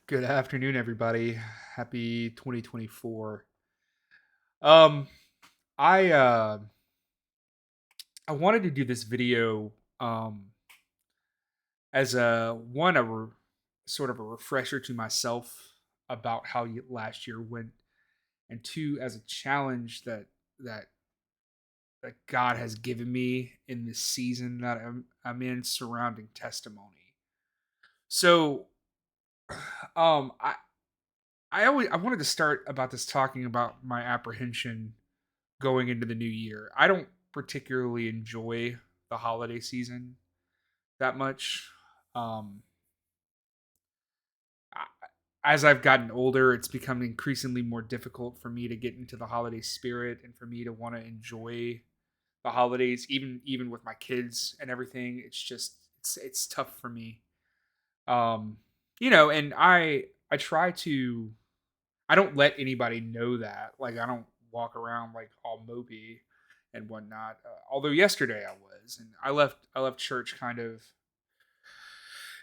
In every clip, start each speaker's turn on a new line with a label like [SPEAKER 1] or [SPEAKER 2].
[SPEAKER 1] Good afternoon, everybody. Happy 2024. Um, I uh, I wanted to do this video um as sort of a refresher to myself about how last year went, and two as a challenge that that God has given me in this season that I'm in surrounding testimony. So, I I wanted to start about this talking about my apprehension going into the new year. I don't particularly enjoy the holiday season that much. Um, as I've gotten older, it's become increasingly more difficult for me to get into the holiday spirit and for me to want to enjoy the holidays, even with my kids and everything. It's tough for me. Um, and I try to. I don't let anybody know that. Like I don't walk around like all mopey and whatnot. Although yesterday I was, and I left church kind of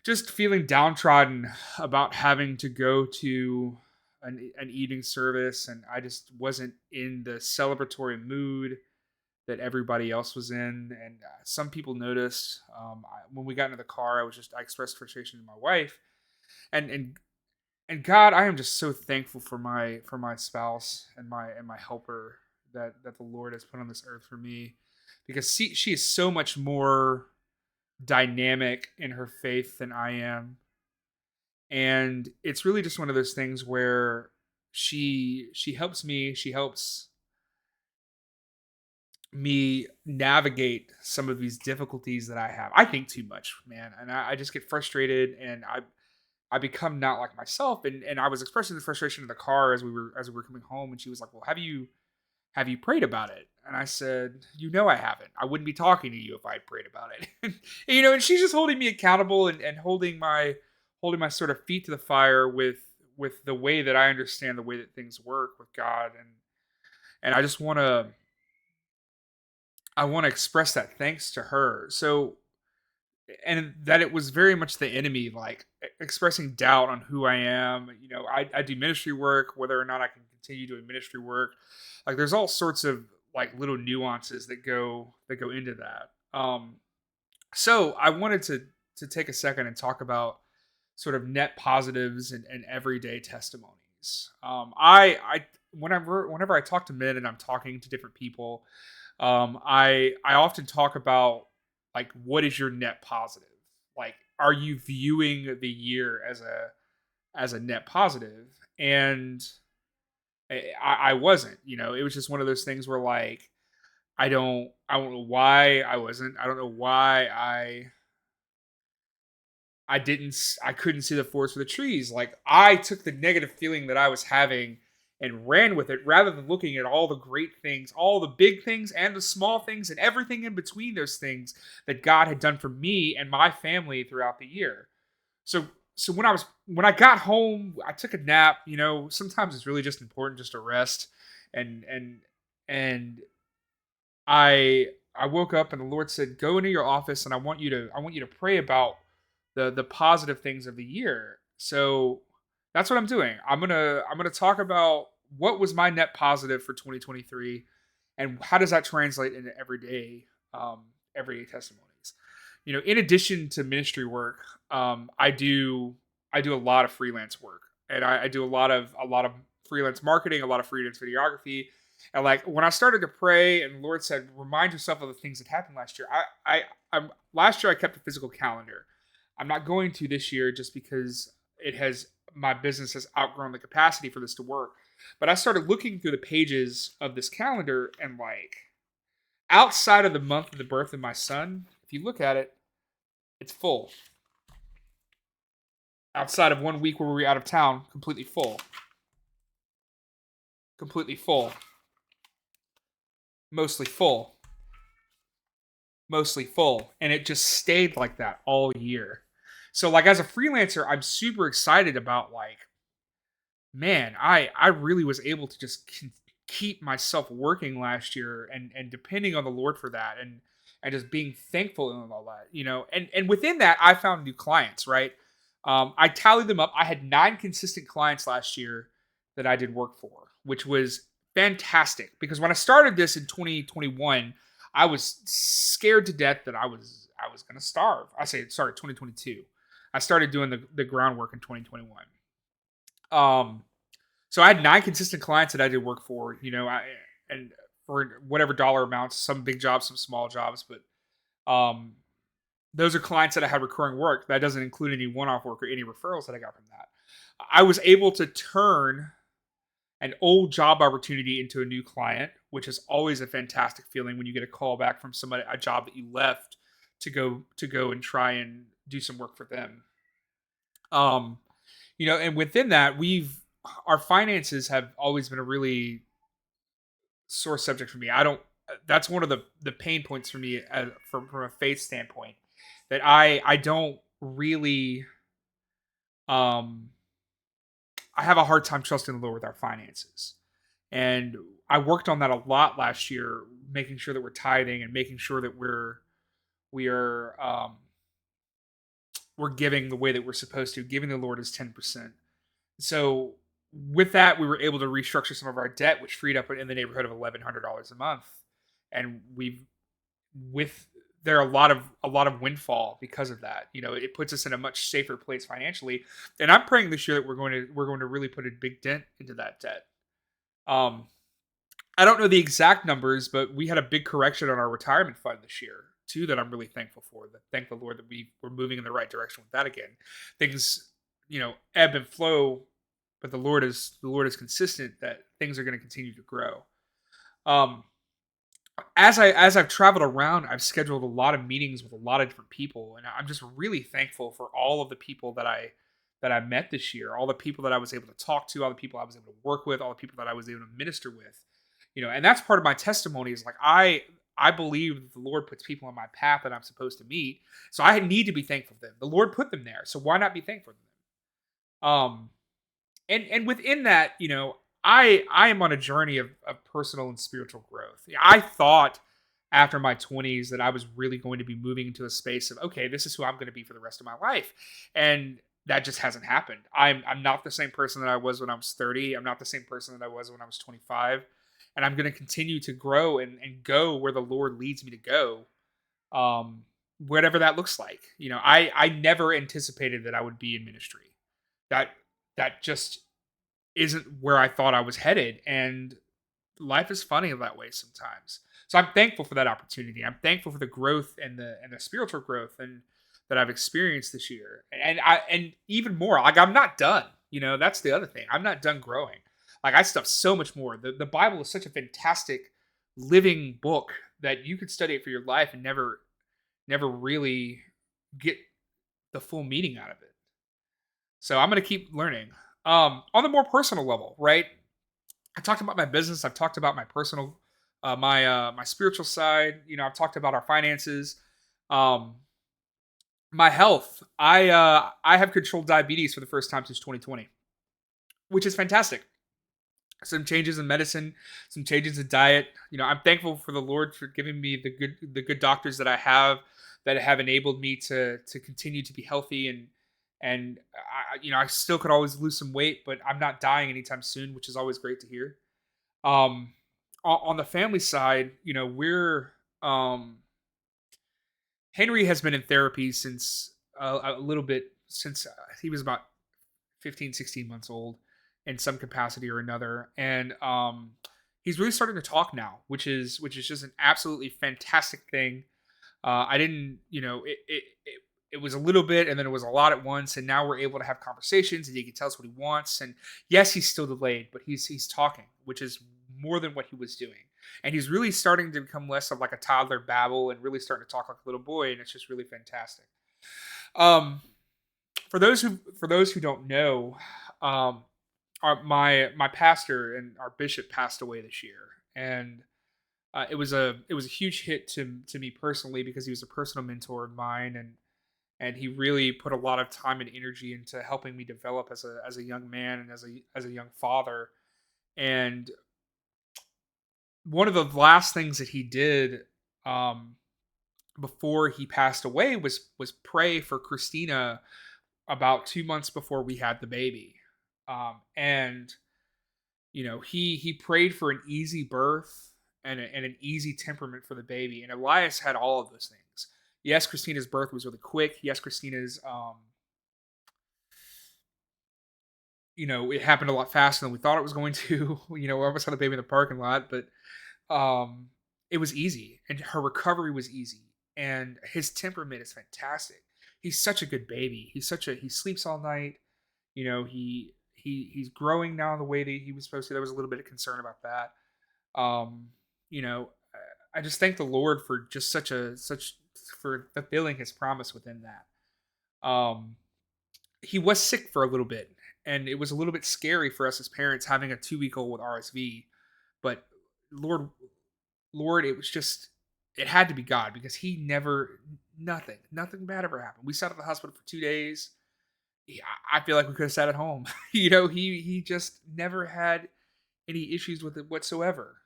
[SPEAKER 1] just feeling downtrodden about having to go to an evening service, and I just wasn't in the celebratory mood that everybody else was in. And some people noticed when we got into the car. I expressed frustration to my wife, and and God, I am just so thankful for my spouse and my helper that the Lord has put on this earth for me, because she is so much more dynamic in her faith than I am, and it's really just one of those things where she helps me navigate some of these difficulties that I have. I think too much, man, and I just get frustrated, and I become not like myself. And I was expressing the frustration in the car as we were coming home, and she was like, "Well, have you prayed about it?" And I said, I haven't. I wouldn't be talking to you if I had prayed about it. And she's just holding me accountable, and holding my sort of feet to the fire with the way that I understand the way that things work with God. And I want to express that thanks to her. So, and that it was very much the enemy, like expressing doubt on who I am. I do ministry work, whether or not I can continue doing ministry work. Like there's all sorts of like little nuances that go into that. So I wanted to take a second and talk about sort of net positives and everyday testimonies. I whenever I talk to men and I'm talking to different people, I often talk about like what is your net positive? Like, are you viewing the year as a net positive? And I wasn't. It was just one of those things where like I don't know why I wasn't. I don't know why I couldn't see the forest for the trees. Like I took the negative feeling that I was having and ran with it rather than looking at all the great things, all the big things and the small things and everything in between those things that God had done for me and my family throughout the year. So so when I got home, I took a nap. Sometimes it's really just important just to rest, and I woke up and the Lord said, "Go into your office and I want you to pray about the positive things of the year." So that's what I'm doing. I'm gonna talk about what was my net positive for 2023, and how does that translate into everyday testimonies. In addition to ministry work, I do a lot of freelance work, and I do a lot of freelance marketing, a lot of freelance videography. And like when I started to pray, and the Lord said, "Remind yourself of the things that happened last year." Last year I kept a physical calendar. I'm not going to this year just because my business has outgrown the capacity for this to work. But I started looking through the pages of this calendar, and like outside of the month of the birth of my son, if you look at it, it's full. Outside of 1 week where we were out of town, completely full. Completely full. Mostly full. Mostly full. And it just stayed like that all year. So like as a freelancer, I'm super excited about like, man, I really was able to just keep myself working last year, and depending on the Lord for that, and just being thankful and all that. And within that I found new clients, right? I tallied them up. I had 9 consistent clients last year that I did work for, which was fantastic because when I started this in 2021, I was scared to death that I was going to starve. I say sorry, 2022. I started doing the groundwork in 2021. Um, so I had 9 consistent clients that I did work for, and for whatever dollar amounts, some big jobs, some small jobs, but um, those are clients that I had recurring work. That doesn't include any one-off work or any referrals that I got from that. I was able to turn an old job opportunity into a new client, which is always a fantastic feeling when you get a call back from somebody, a job that you left to go and try and do some work for them. Um, and within that, our finances have always been a really sore subject for me. I don't. That's one of the pain points for me from a faith standpoint that I don't really um I have a hard time trusting the Lord with our finances. And I worked on that a lot last year, making sure that we're tithing and making sure that we're giving the way that we're supposed to, giving the Lord his 10%. So with that, we were able to restructure some of our debt, which freed up in the neighborhood of $1,100 a month. And with there are a lot of windfall because of that. It puts us in a much safer place financially. And I'm praying this year that we're going to really put a big dent into that debt. Um, I don't know the exact numbers, but we had a big correction on our retirement fund this year too that I'm really thankful for. Thank the Lord that we're moving in the right direction with that again. Things, ebb and flow, but the Lord is consistent that things are going to continue to grow. Um, as I've traveled around, I've scheduled a lot of meetings with a lot of different people, and I'm just really thankful for all of the people that I met this year, all the people that I was able to talk to, all the people I was able to work with, all the people that I was able to minister with. And that's part of my testimony is like I believe that the Lord puts people on my path that I'm supposed to meet, so I need to be thankful for them. The Lord put them there, so why not be thankful for them? And within that, I am on a journey of personal and spiritual growth. I thought after my 20s that I was really going to be moving into a space of, okay, this is who I'm going to be for the rest of my life. And that just hasn't happened. I'm not the same person that I was when I was 30. I'm not the same person that I was when I was 25. And I'm going to continue to grow and go where the Lord leads me to go. Um, Whatever that looks like. I never anticipated that I would be in ministry. That that just isn't where I thought I was headed. And life is funny that way sometimes. So I'm thankful for that opportunity. I'm thankful for the growth and the spiritual growth and that I've experienced this year. And even more, like I'm not done. That's the other thing. I'm not done growing. Like I stuff so much more. The Bible is such a fantastic living book that you could study it for your life and never really get the full meaning out of it. So I'm gonna keep learning. On the more personal level, right? I talked about my business. I've talked about my personal, my spiritual side. I've talked about our finances, um, my health. I have controlled diabetes for the first time since 2020, which is fantastic. Some changes in medicine, some changes in diet. I'm thankful for the Lord for giving me the good doctors that have enabled me to continue to be healthy and I still could always lose some weight, but I'm not dying anytime soon, which is always great to hear. Um, on the family side, we're Henry has been in therapy since a little bit since he was about 15, 16 months old in some capacity or another, and he's really starting to talk now, which is just an absolutely fantastic thing. I didn't, it was a little bit and then it was a lot at once. And now we're able to have conversations and he can tell us what he wants. And yes, he's still delayed, but he's talking, which is more than what he was doing. And he's really starting to become less of like a toddler babble and really starting to talk like a little boy. And it's just really fantastic. Um, for those who don't know, um, my pastor and our bishop passed away this year. And it was a huge hit to me personally because he was a personal mentor of mine and he really put a lot of time and energy into helping me develop as a young man and as a young father. And one of the last things that he did um, before he passed away was pray for Christina about 2 months before we had the baby. And he prayed for an easy birth and an easy temperament for the baby. And Elias had all of those things. Yes, Christina's birth was really quick. Yes, Christina's it happened a lot faster than we thought it was going to. We almost had a baby in the parking lot, but it was easy, and her recovery was easy, and his temperament is fantastic. He's such a good baby. He sleeps all night. He's growing now the way that he was supposed to. There was a little bit of concern about that. Um, you know, I just thank the Lord for just such for fulfilling His promise within that. He was sick for a little bit, and it was a little bit scary for us as parents having a 2 week old with RSV. But Lord, Lord, it was just it had to be God because He never nothing bad ever happened. We sat at the hospital for 2 days. Yeah, I feel like we could have sat at home. He just never had any issues with it whatsoever.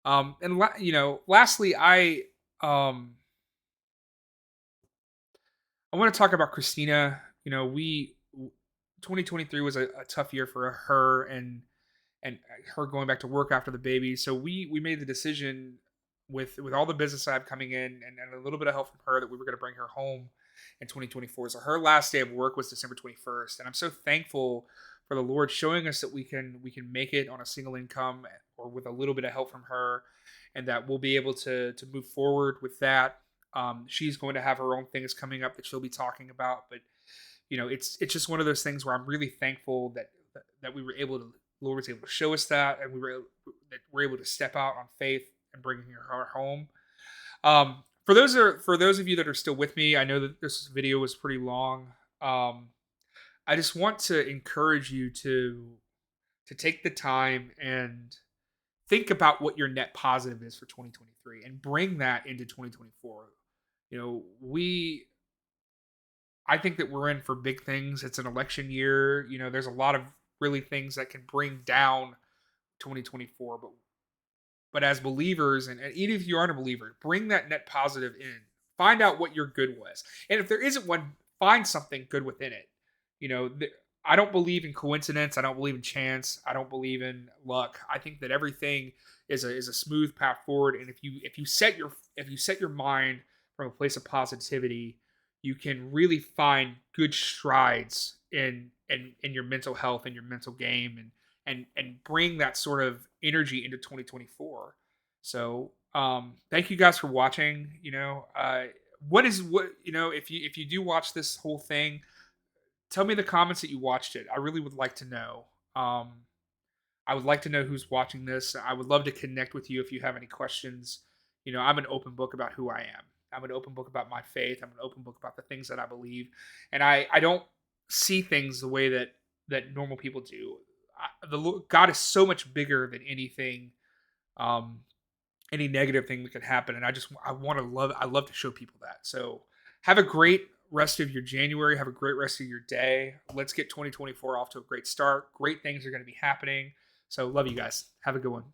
[SPEAKER 1] Lastly, um I want to talk about Christina. We 2023 was a tough year for her and her going back to work after the baby. So we made the decision with all the business I have coming in and a little bit of help from her that we were going to bring her home in 2024. So her last day of work was December 21st, and I'm so thankful for the Lord showing us that we can make it on a single income or with a little bit of help from her, and that we'll be able to move forward with that. She's going to have her own things coming up that she'll be talking about, but it's just one of those things where I'm really thankful that we were able to Lord was able to show us that, and we're able to step out on faith and bring her home. For those of you that are still with me, I know that this video was pretty long. I just want to encourage you to take the time and think about what your net positive is for 2023 and bring that into 2024. We I think that we're in for big things. It's an election year. There's a lot of really things that can bring down 2024, but as believers, and even if you aren't a believer, bring that net positive in. Find out what your good was, and if there isn't one, find something good within it. You know, th- I don't believe in coincidence. I don't believe in chance. I don't believe in luck. I think that everything is a smooth path forward, and if you set your mind from a place of positivity, you can really find good strides in your mental health and your mental game and bring that sort of energy into 2024. So thank you guys for watching. If you do watch this whole thing, tell me in the comments that you watched it. I really would like to know. I would like to know who's watching this. I would love to connect with you if you have any questions. I'm an open book about who I am. I'm an open book about my faith. I'm an open book about the things that I believe, and I don't see things the way that normal people do. God is so much bigger than anything, um, any negative thing that could happen, and I love to show people that. So have a great rest of your January. Have a great rest of your day. Let's get 2024 off to a great start. Great things are going to be happening. So love you guys. Have a good one.